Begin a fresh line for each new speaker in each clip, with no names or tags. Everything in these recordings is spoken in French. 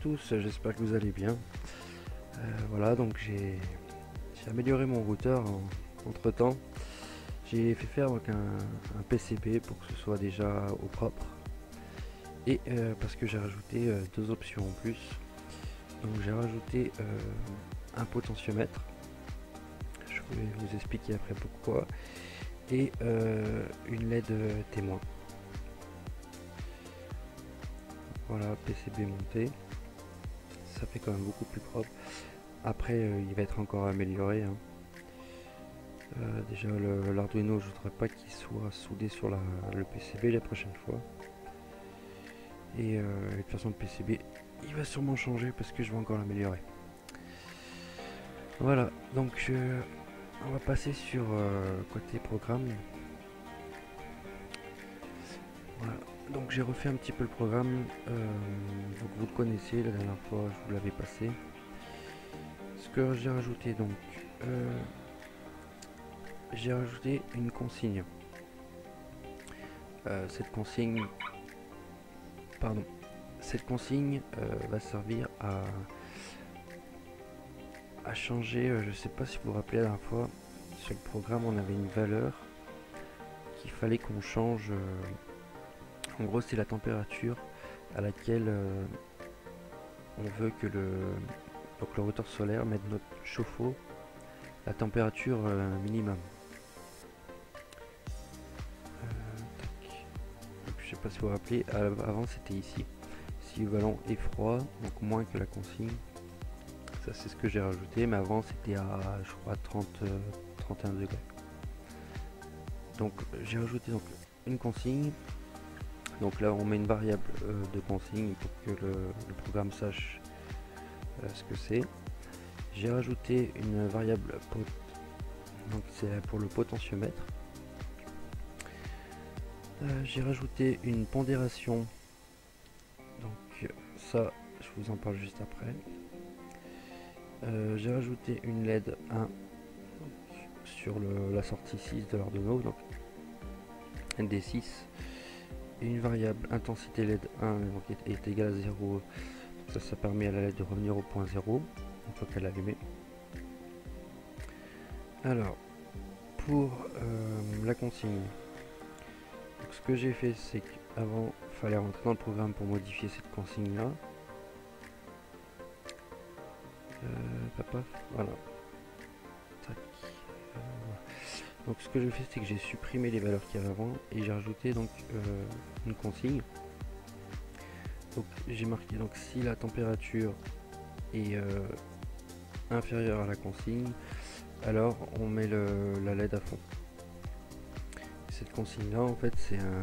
tous, j'espère que vous allez bien. Voilà, donc j'ai amélioré mon routeur entre temps. J'ai fait faire donc un PCB pour que ce soit déjà au propre. Et parce que j'ai rajouté deux options en plus. Donc j'ai rajouté un potentiomètre. Je vais vous expliquer après pourquoi. Et une LED témoin. Voilà, PCB monté. Ça fait quand même beaucoup plus propre. Après, il va être encore amélioré, hein. Déjà, l'Arduino, je voudrais pas qu'il soit soudé sur le PCB la prochaine fois. Et de toute façon, le PCB, il va sûrement changer parce que je vais encore l'améliorer. Voilà, donc on va passer sur côté programme. Voilà, donc j'ai refait un petit peu le programme. Donc vous le connaissez, la dernière fois, je vous l'avais passé. Ce que j'ai rajouté, donc, j'ai rajouté une consigne. Cette consigne va servir à changer, je sais pas si vous vous rappelez la dernière fois, sur le programme on avait une valeur qu'il fallait qu'on change, en gros c'est la température à laquelle on veut que le routeur solaire mette notre chauffe-eau la température minimum. Donc, je sais pas si vous vous rappelez, avant c'était ici. Si le ballon est froid, donc moins que la consigne, ça c'est ce que j'ai rajouté, mais avant c'était à je crois 31 degrés. Donc j'ai rajouté donc une consigne. Donc là on met une variable de consigne pour que le programme sache ce que c'est. J'ai rajouté une variable donc c'est pour le potentiomètre. J'ai rajouté une pondération. Donc ça je vous en parle juste après. J'ai rajouté une LED 1 sur la sortie 6 de l'Arduino, donc ND6, et une variable intensité LED 1 donc est égale à 0. Ça permet à la LED de revenir au point 0 une fois qu'elle est allumée. Alors pour la consigne, donc, ce que j'ai fait c'est qu'avant il fallait rentrer dans le programme pour modifier cette consigne là. Voilà. Tac. Donc ce que je fais c'est que j'ai supprimé les valeurs qu'il y avait avant et j'ai rajouté donc une consigne. Donc j'ai marqué donc si la température est inférieure à la consigne, alors on met la LED à fond. Cette consigne là en fait c'est un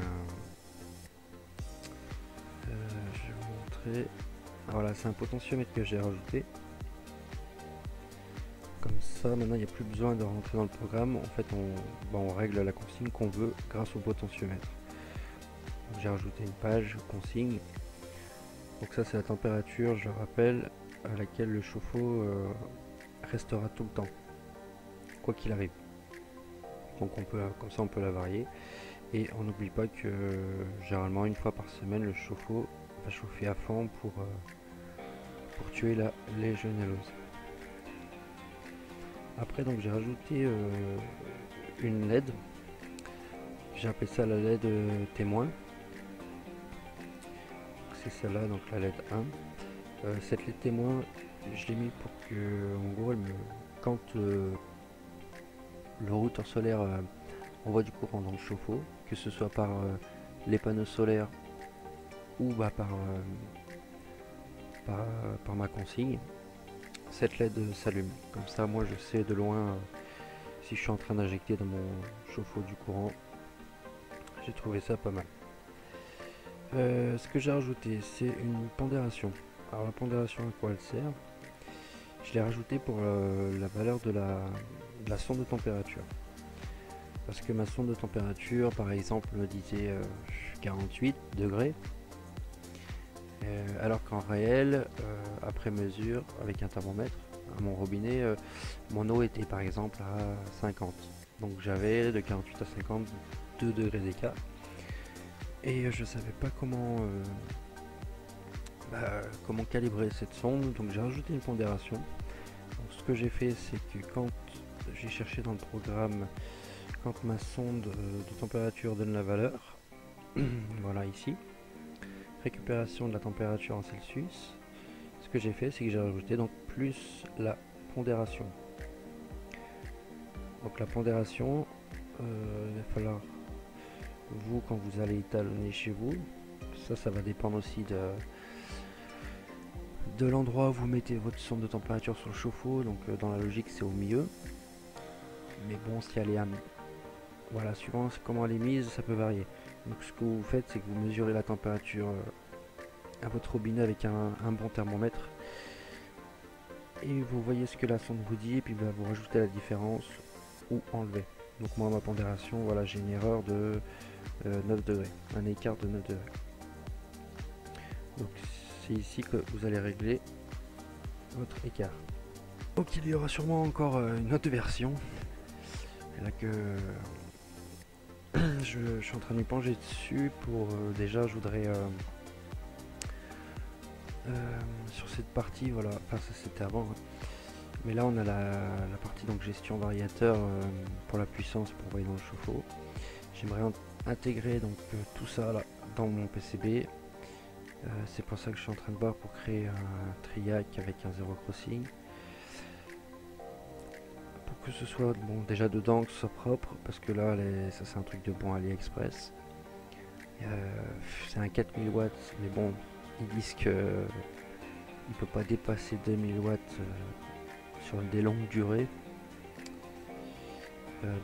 je vais vous montrer. Voilà, c'est un potentiomètre que j'ai rajouté. Comme ça maintenant il n'y a plus besoin de rentrer dans le programme, en fait on règle la consigne qu'on veut grâce au potentiomètre. J'ai rajouté une page consigne. Donc ça c'est la température, je rappelle, à laquelle le chauffe-eau restera tout le temps, quoi qu'il arrive. Donc comme ça on peut la varier. Et on n'oublie pas que généralement une fois par semaine le chauffe-eau va chauffer à fond pour tuer la légionellose. Après donc j'ai rajouté une LED, j'ai appelé ça la LED témoin. C'est celle-là, donc la LED 1. Cette LED témoin, je l'ai mis pour que en gros quand le routeur solaire envoie du courant dans le chauffe-eau, que ce soit par les panneaux solaires ou par ma consigne, cette LED s'allume. Comme ça moi je sais de loin si je suis en train d'injecter dans mon chauffe-eau du courant. J'ai trouvé ça pas mal. Ce que j'ai rajouté c'est une pondération. Alors la pondération, à quoi elle sert? Je l'ai rajouté pour la valeur de la sonde de température. Parce que ma sonde de température par exemple me disait 48 degrés. Alors qu'en réel, après mesure avec un thermomètre à mon robinet, mon eau était par exemple à 50. Donc j'avais de 48 à 50 2 degrés d'écart. Et je savais pas comment comment calibrer cette sonde. Donc j'ai rajouté une pondération. Donc, ce que j'ai fait, c'est que quand j'ai cherché dans le programme, quand ma sonde de température donne la valeur, voilà ici, récupération de la température en Celsius, ce que j'ai fait, c'est que j'ai rajouté donc plus la pondération. Donc la pondération, il va falloir, vous, quand vous allez étalonner chez vous, ça va dépendre aussi de l'endroit où vous mettez votre sonde de température sur le chauffe-eau. Donc dans la logique, c'est au milieu. Mais bon, si elle est voilà, suivant comment elle est mise, ça peut varier. Donc ce que vous faites, c'est que vous mesurez la température à votre robinet avec un bon thermomètre. Et vous voyez ce que la sonde vous dit, et puis vous rajoutez la différence ou enlever. Donc moi, ma pondération, voilà, j'ai une erreur de 9 degrés, un écart de 9 degrés. Donc c'est ici que vous allez régler votre écart. Donc il y aura sûrement encore une autre version. Et là que je suis en train de m'y pencher dessus pour déjà je voudrais sur cette partie, voilà, enfin ça c'était avant, hein. Mais là on a la partie donc gestion variateur pour la puissance pour envoyer dans le chauffe-eau. J'aimerais intégrer donc tout ça là dans mon PCB. C'est pour ça que je suis en train de voir pour créer un triac avec un zero crossing. Pour que ce soit bon déjà dedans, que ce soit propre, parce que là ça c'est un truc de bon AliExpress. C'est un 4000 watts, mais bon, ils disent que il peut pas dépasser 2000 watts sur des longues durées.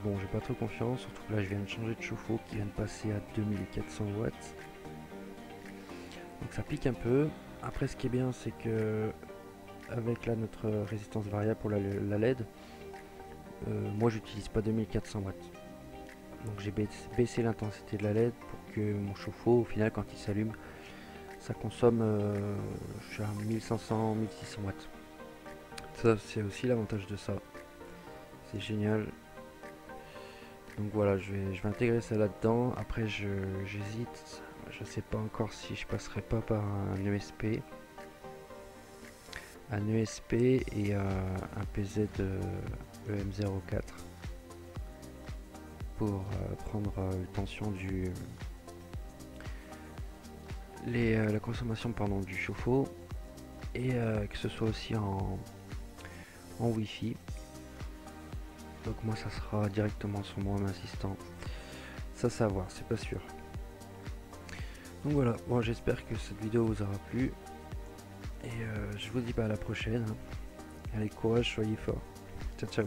Bon, j'ai pas trop confiance, surtout que là je viens de changer de chauffe-eau qui vient de passer à 2400 watts. Donc ça pique un peu. Après, ce qui est bien, c'est que avec là notre résistance variable pour la LED, moi j'utilise pas 2400 watts. Donc j'ai baissé l'intensité de la LED pour que mon chauffe-eau, au final, quand il s'allume, ça consomme je suis à 1500-1600 watts. Ça, c'est aussi l'avantage de ça. C'est génial. Donc voilà, je vais intégrer ça là-dedans. Après, j'hésite. Je sais pas encore si je passerai pas par un ESP. Un ESP et un PZ EM04 pour prendre la tension la consommation pardon, du chauffe-eau et que ce soit aussi en Wi-Fi. Donc moi ça sera directement sur mon assistant. Ça à voir, c'est pas sûr. Donc voilà, bon j'espère que cette vidéo vous aura plu. Et je vous dis à la prochaine. Allez, courage, soyez forts. Ciao ciao.